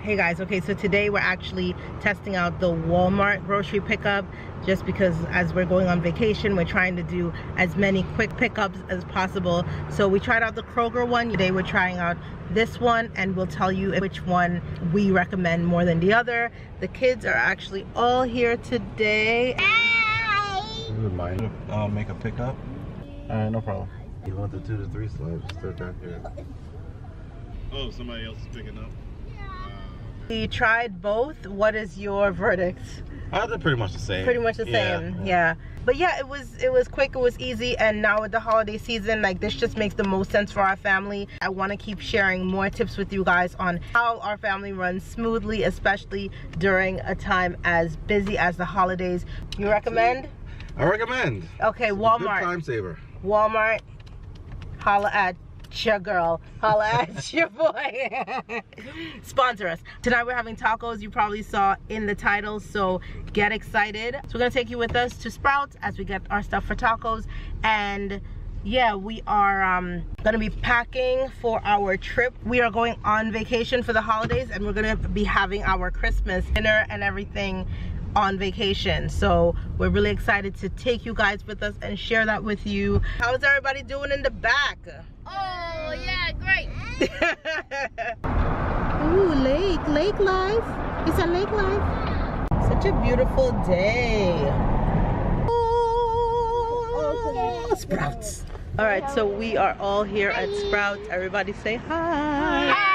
Hey guys, okay, so today we're actually testing out the Walmart grocery pickup just because as we're going on vacation, we're trying to do as many quick pickups as possible. So we tried out the Kroger one. Today we're trying out this one and we'll tell you which one we recommend more than the other. The kids are actually all here today. You would mind make a pickup? Alright, no problem. You want the 2 to 3 slides? They're back here. Oh, somebody else is picking up. We tried both. What is your verdict? They're pretty much the same. Pretty much the same, yeah. But yeah, it was quick, it was easy, and now with the holiday season, like this just makes the most sense for our family. I want to keep sharing more tips with you guys on how our family runs smoothly, especially during a time as busy as the holidays. You recommend? I recommend. Okay, Walmart. Good time saver. Walmart, holla at your girl, holla at your boy. Sponsor us. Tonight we're having tacos. You probably saw in the title, so get excited. So we're gonna take you with us to Sprouts as we get our stuff for tacos. And yeah, we are gonna be packing for our trip. We are going on vacation for the holidays and we're gonna be having our Christmas dinner and everything on vacation. So we're really excited to take you guys with us and share that with you. How is everybody doing in the back? Oh yeah, great. Ooh, lake life. It's a lake life. Such a beautiful day. Oh, Sprouts. All right, so we are all here at Sprouts. Everybody say hi. Hi.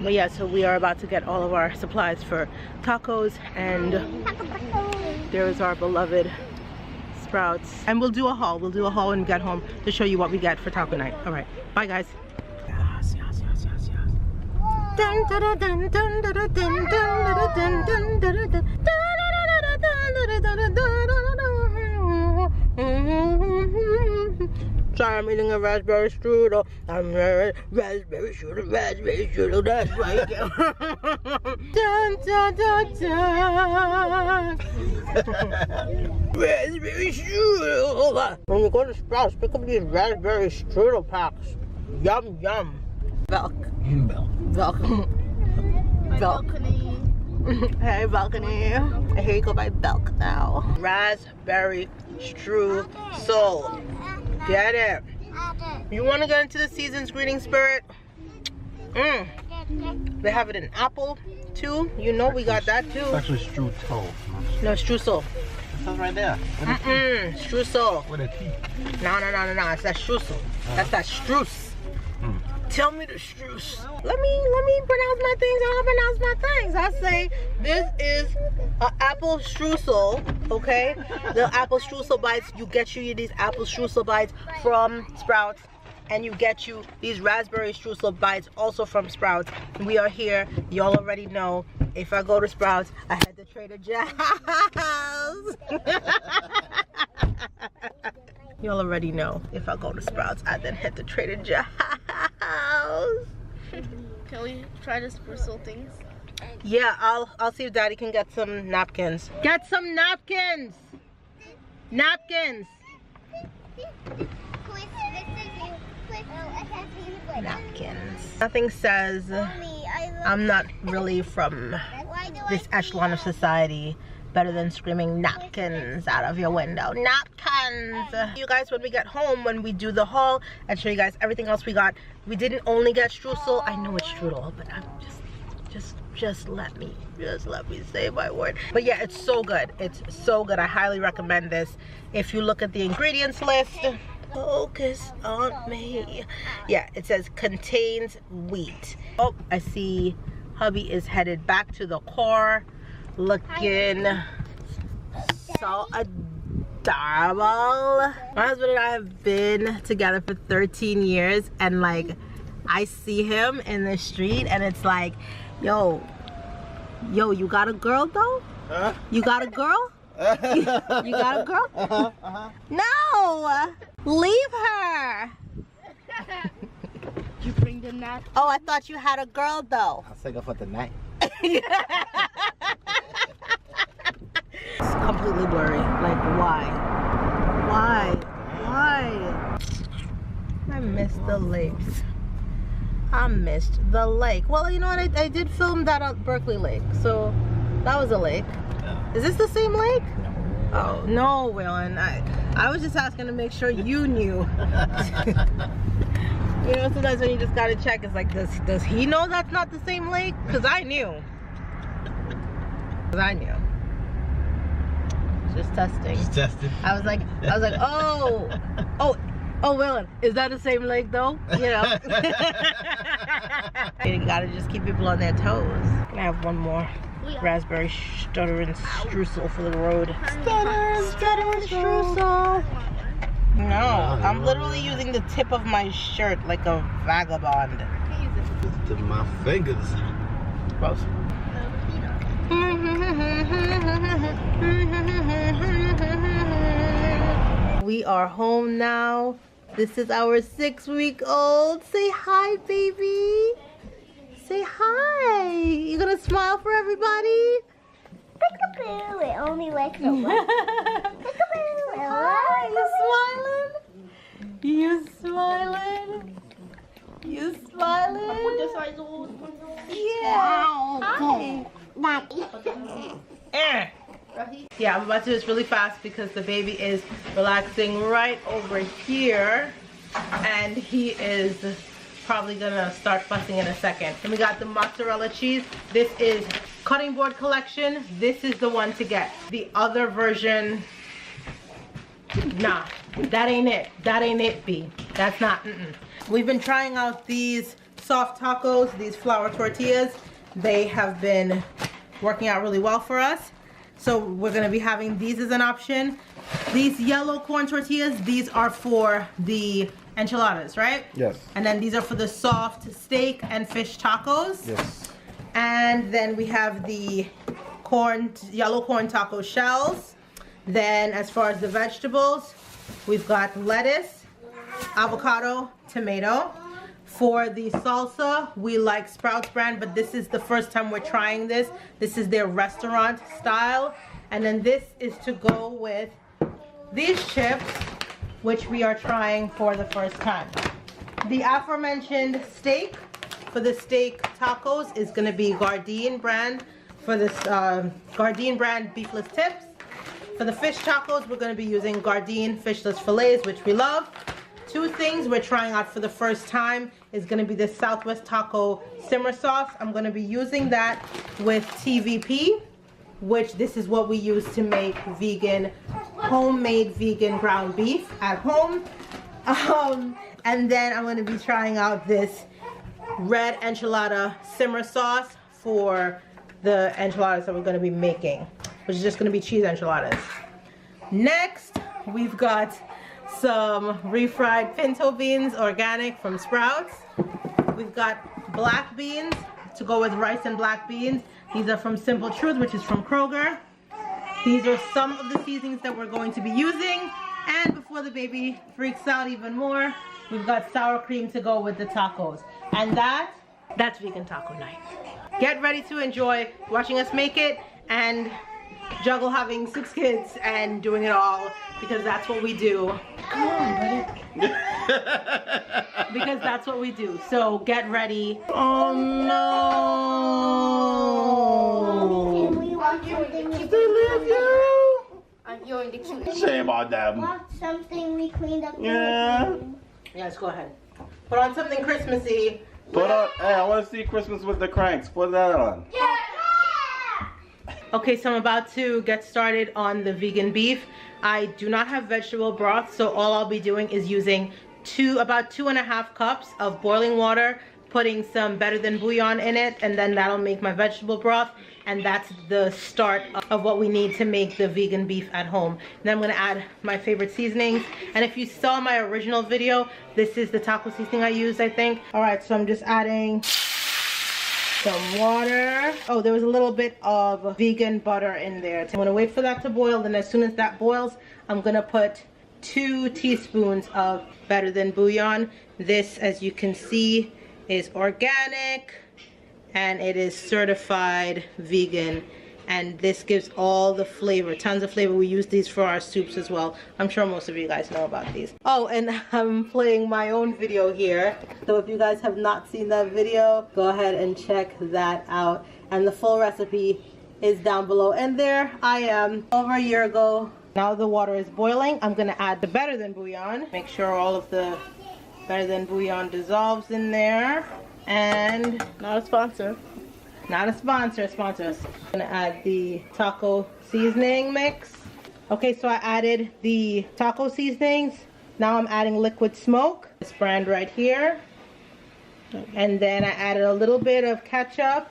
But yeah, so we are about to get all of our supplies for tacos, and there is our beloved Sprouts. And we'll do a haul when we get home to show you what we get for taco night. All right, bye guys. Yes. Dun, dun, dun, dun, dun, dun, dun, dun, dun, dun, dun. Sorry, I'm eating a raspberry strudel. Raspberry strudel, that's right. Dun, dun, dun, dun. Raspberry strudel. When you go to Sprouts, pick up these raspberry strudel packs. Yum, yum. Belk. Hey, balcony. I hear you go by Belk now. Raspberry streusel. Get it. You want to get into the season's greeting spirit? They have it in apple too. You know we got that too. It's actually strudel. No, streusel. It says right there. Streusel. With a T. No. It's that streusel. That's that struce. Tell me the struce. Let me pronounce my things. I'll pronounce my things. I say this is an apple streusel, okay? The apple streusel bites. You get you these apple streusel bites from Sprouts, and you get you these raspberry streusel bites also from Sprouts. We are here. Y'all already know. If I go to Sprouts, I head to Trader Joe's. Y'all already know. If I go to Sprouts, I then head to Trader Joe's. Can we try to streusel things? Yeah, I'll see if Daddy can get some napkins. Get some napkins! Napkins! Napkins. Nothing says I'm not really from this echelon of society better than screaming napkins out of your window. Napkins! You guys, when we get home, when we do the haul and show you guys everything else we got, we didn't only get streusel. I know it's strudel, but I'm just let me say my word. But yeah, it's so good. It's so good. I highly recommend this. If you look at the ingredients list, focus on me. Yeah, it says contains wheat. Oh, I see hubby is headed back to the car. Looking so adorable. My husband and I have been together for 13 years, and like I see him in the street and it's like, yo, you got a girl though? You got a girl? You got a girl? No, leave her. Did you bring the nut? Oh, I thought you had a girl though. I'll take off for the night. It's completely blurry. Like, why? I miss the lakes. I missed the lake. Well, you know what? I did film that at Berkeley Lake, so that was a lake. Is this the same lake? Oh no, Waylon. I was just asking to make sure you knew. You know, sometimes when you just gotta check, it's like, does he know that's not the same lake? Because I knew. Just testing. Just testing. I was like, oh, Waylon, is that the same lake though? You know. You gotta just keep people on their toes. Can I have one more raspberry stuttering streusel for the road? Stuttering streusel. No, I'm literally using the tip of my shirt like a vagabond. To my fingers. Gross. We are home now. This is our 6-week-old. Say hi, baby. Say hi. You gonna smile for everybody? Peekaboo, it only likes a one. Peekaboo, Hi, you smiling? You smiling? Yeah. Hi. Yeah, I'm about to do this really fast because the baby is relaxing right over here and he is probably gonna start fussing in a second. And we got the mozzarella cheese. This is cutting board collection. This is the one to get. The other version, nah, that ain't it. That ain't it, B. That's not, We've been trying out these soft tacos, these flour tortillas. They have been working out really well for us. So we're gonna be having these as an option. These yellow corn tortillas, these are for the enchiladas, right? Yes. And then these are for the soft steak and fish tacos. Yes. And then we have the yellow corn taco shells. Then as far as the vegetables, we've got lettuce, avocado, tomato. For the salsa, we like Sprouts brand, but this is the first time we're trying this. This is their restaurant style. And then this is to go with these chips, which we are trying for the first time. The aforementioned steak, for the steak tacos, is gonna be Gardein brand, for this Gardein brand beefless tips. For the fish tacos, we're gonna be using Gardein fishless fillets, which we love. Two things we're trying out for the first time is going to be the Southwest Taco simmer sauce. I'm going to be using that with TVP, which this is what we use to make homemade vegan ground beef at home. And then I'm going to be trying out this red enchilada simmer sauce for the enchiladas that we're going to be making, which is just going to be cheese enchiladas. Next, we've got some refried pinto beans, organic, from Sprouts. We've got black beans to go with rice and black beans. These are from Simple Truth, which is from Kroger. These are some of the seasonings that we're going to be using. And before the baby freaks out even more, we've got sour cream to go with the tacos. And that's vegan taco night. Get ready to enjoy watching us make it and juggle having 6 kids and doing it all, because that's what we do. Come on, buddy. Because that's what we do. So get ready. Oh no! I'm going to choose. Shame on them. Want something we cleaned up? Yeah. Yes, go ahead. Put on something Christmassy. Put on. Hey, I want to see Christmas with the Cranks. Put that on. Yeah! Okay, so I'm about to get started on the vegan beef. I do not have vegetable broth, so all I'll be doing is using about 2.5 cups of boiling water, putting some Better Than bouillon in it, and then that'll make my vegetable broth. And that's the start of what we need to make the vegan beef at home. Then I'm gonna add my favorite seasonings. And if you saw my original video, this is the taco seasoning I used, I think. All right, so I'm just adding some water. Oh, there was a little bit of vegan butter in there. I'm gonna wait for that to boil. Then as soon as that boils, I'm gonna put 2 teaspoons of Better Than bouillon. This, as you can see, is organic and it is certified vegan And this gives all the flavor, tons of flavor. We use these for our soups as well. I'm sure most of you guys know about these. Oh, and I'm playing my own video here. So if you guys have not seen that video, go ahead and check that out. And the full recipe is down below. And there I am over a year ago. Now the water is boiling. I'm gonna add the Better Than bouillon. Make sure all of the Better Than bouillon dissolves in there. And Not a sponsor. not a sponsor, sponsor us. I'm gonna add the taco seasoning mix. Okay, so I added the taco seasonings. Now I'm adding liquid smoke, this brand right here. And then I added a little bit of ketchup.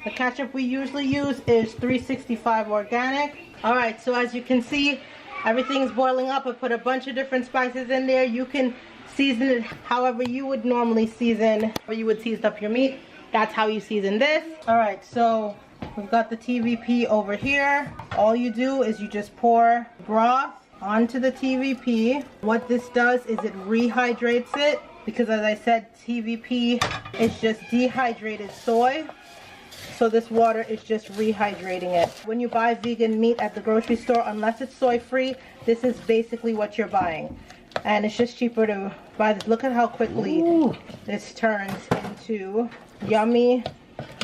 The ketchup we usually use is 365 organic. All right, so as you can see, everything's boiling up. I put a bunch of different spices in there. You can season it however you would normally season, or you would season up your meat. That's how you season this. All right, so we've got the TVP over here. All you do is you just pour broth onto the TVP. What this does is it rehydrates it, because as I said, TVP is just dehydrated soy. So this water is just rehydrating it. When you buy vegan meat at the grocery store, unless it's soy-free, this is basically what you're buying. And it's just cheaper to buy this. Look at how quickly this turns into yummy.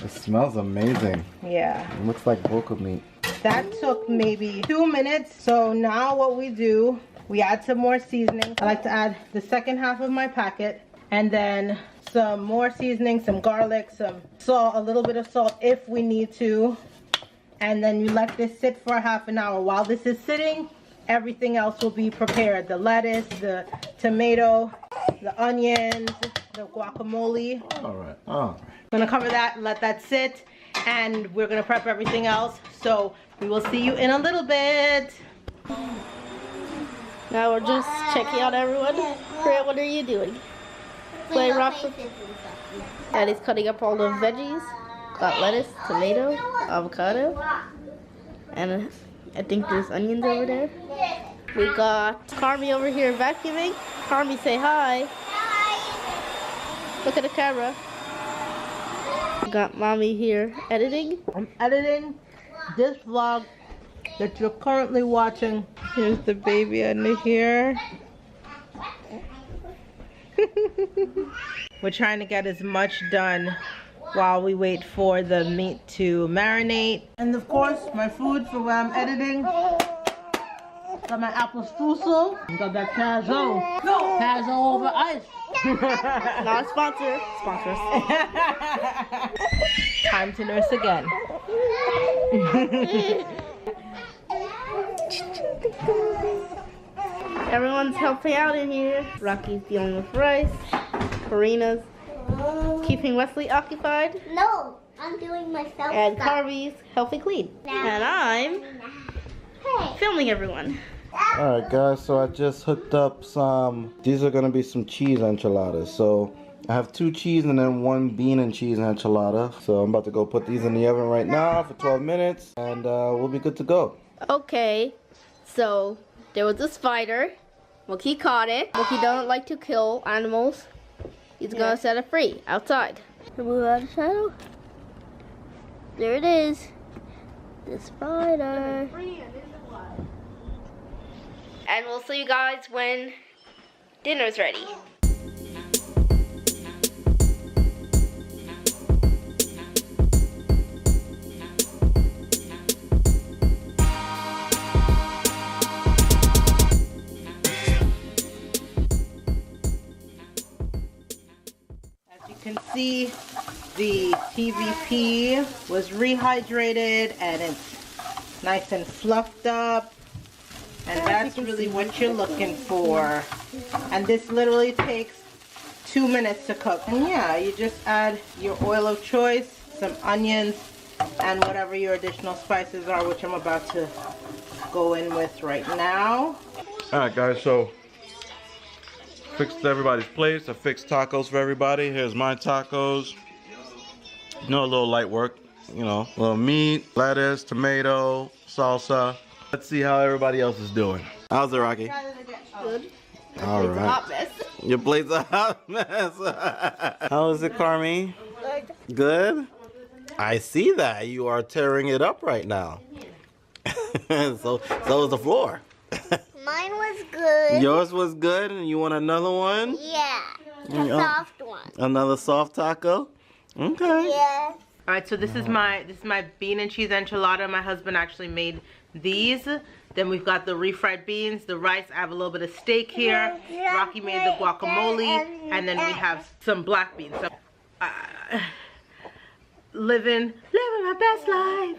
It smells amazing. Yeah. It looks like boca meat. That took maybe 2 minutes. So now what we do, we add some more seasoning. I like to add the second half of my packet, and then some more seasoning, some garlic, some salt, a little bit of salt if we need to. And then you let this sit for half an hour. While this is sitting, everything else will be prepared. The lettuce, the tomato, the onions, the guacamole. All right. Oh. I'm gonna cover that, let that sit, and we're gonna prep everything else. So we will see you in a little bit. Now we're just checking out everyone. Fred, what are you doing? Playing rock. And he's cutting up all the veggies. Got lettuce, tomato, avocado, and I think there's onions over there. We got Carmi over here vacuuming. Carmi, say hi. Hi. Look at the camera. We got Mommy here editing. I'm editing this vlog that you're currently watching. Here's the baby under here. We're trying to get as much done while we wait for the meat to marinate. And of course, my food for when I'm editing. Got my apple streusel. Got that Pazzo. Pazzo over ice. Not a sponsor. Sponsor us. Time to nurse again. Everyone's helping out in here. Rocky's dealing with rice. Karina's keeping Wesley occupied. No, I'm doing myself. And Carvey's helping clean. And I'm filming everyone. Alright guys, so I just hooked up some, these are gonna be some cheese enchiladas. So I have 2 cheese and then 1 bean and cheese enchilada. So I'm about to go put these in the oven right now for 12 minutes and we'll be good to go. Okay, so there was a spider. Mookie caught it. Mookie doesn't like to kill animals. He's gonna set it free outside. Move out of the shadow. There it is. The spider. And we'll see you guys when dinner's ready. As you can see, the TVP was rehydrated and it's nice and fluffed up. And that's really what you're looking for. And this literally takes 2 minutes to cook. And yeah, you just add your oil of choice, some onions, and whatever your additional spices are, which I'm about to go in with right now. Alright guys, so fixed everybody's plates. I fixed tacos for everybody. Here's my tacos. You know, a little light work. You know, a little meat, lettuce, tomato, salsa. Let's see how everybody else is doing. How's it, Rocky? Good. All right. Hot mess. Your plate's a hot mess. How is it, Carmi? Good. I see that. You are tearing it up right now. So is the floor. Mine was good. Yours was good, and you want another one? Yeah. A soft one. Another soft taco? Okay. Yeah. All right, so this is my bean and cheese enchilada. My husband actually made these. Then we've got the refried beans, the rice. I have a little bit of steak here. Rocky made the guacamole, and then we have some black beans. So, living my best life.